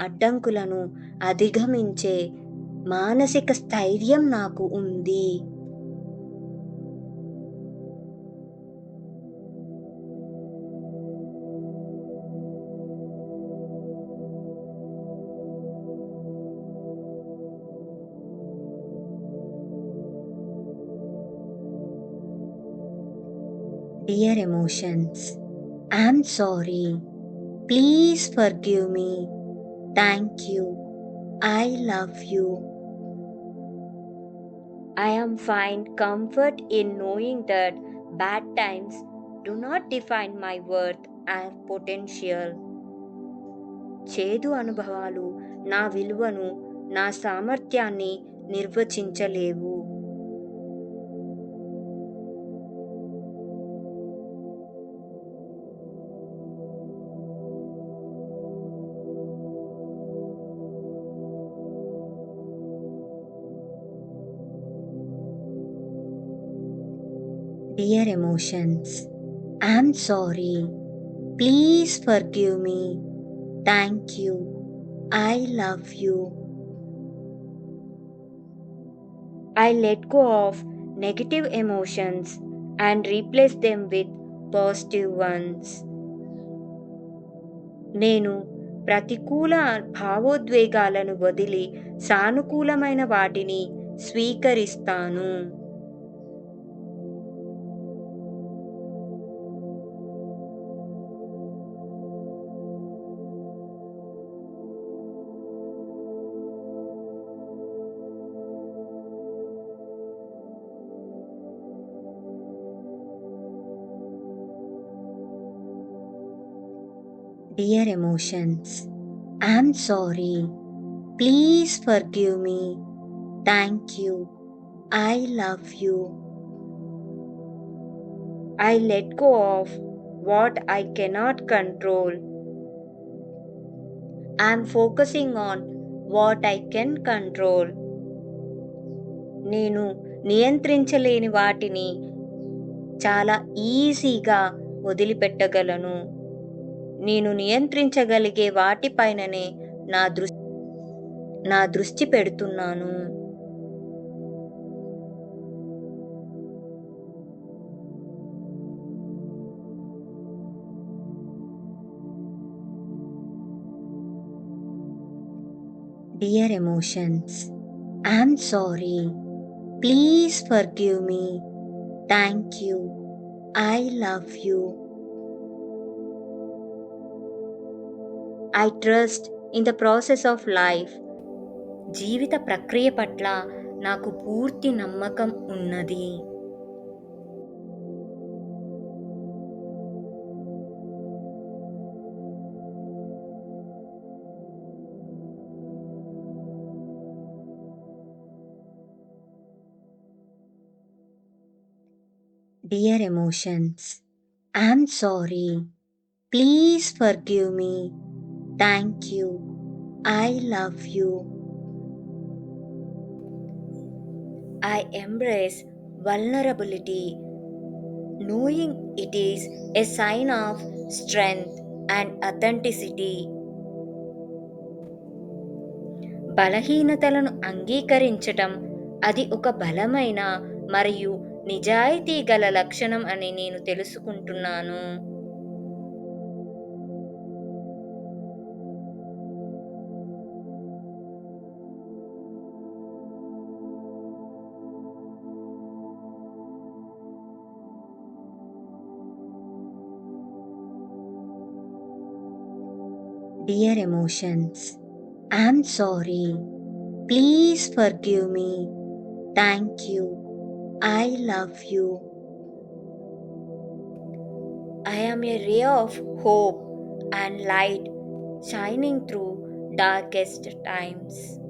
అడ్డంకులను అధిగమించే మానసిక స్థైర్యం నాకు ఉంది. Dear emotions, I'm sorry. Please forgive me. Thank you. I love you. I am find comfort in knowing that bad times do not define my worth and potential. చేదు అనుభవాలు నా విలువను, నా సామర్థ్యాన్ని నిర్వచించలేవు. Dear emotions, I'm sorry. Please forgive me. Thank you. I love you. I let go of negative emotions and replace them with positive ones. నేను ప్రతికూల భావోద్వేగాలను వదిలి సానుకూలమైన వాటిని స్వీకరిస్తాను. Dear emotions, I'm sorry. Please forgive me. Thank you. I love you. I let go of what I cannot control. I'm focusing on what I can control. నేను నియంత్రించలేని వాటిని చాలా ఈజీగా వదిలిపెట్టగలను. నేను నియంత్రించగలిగే వాటిపైననే నా దృష్టి పెడుతున్నాను. Dear emotions, I'm sorry. Please forgive me. Thank you. I love you. I trust in the process of life. జీవిత ప్రక్రియ పట్ల నాకు పూర్తి నమ్మకం ఉన్నది. Dear emotions, I'm sorry. Please forgive me. Thank you. I love you. I embrace vulnerability, knowing it is a sign of strength and authenticity. బలహీనతలను అంగీకరించటం అది ఒక బలమైన మరియు నిజాయితీ గల లక్షణం అని నేను తెలుసుకుంటున్నాను. Dear emotions, I'm sorry. Please forgive me. Thank you. I love you. I am a ray of hope and light shining through darkest times.